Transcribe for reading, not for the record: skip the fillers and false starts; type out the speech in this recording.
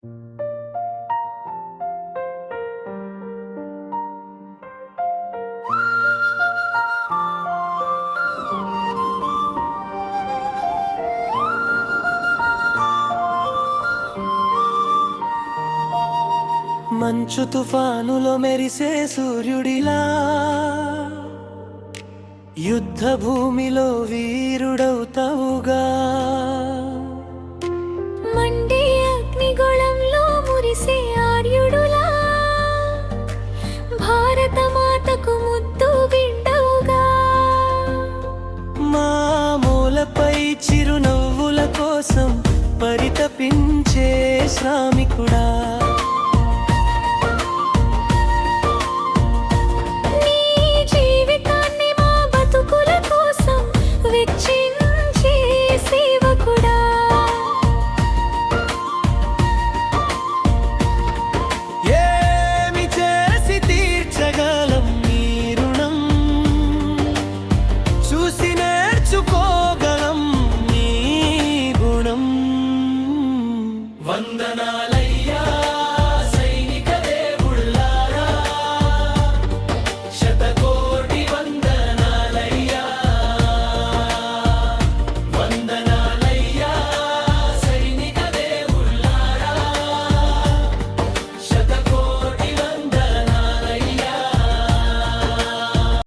మంచు తుఫానులో మెరిసే సూర్యుడిలా యుద్ధ భూమిలో వీరుడవుతావుగా. మండే అగ్నిగోళంలో మురిసే ఆర్యుడులా భారత మాతకు ముద్దు బిడ్డవుగా. మామూలపై చిరునవ్వుల కోసం పరితపించే శ్రామికుడా.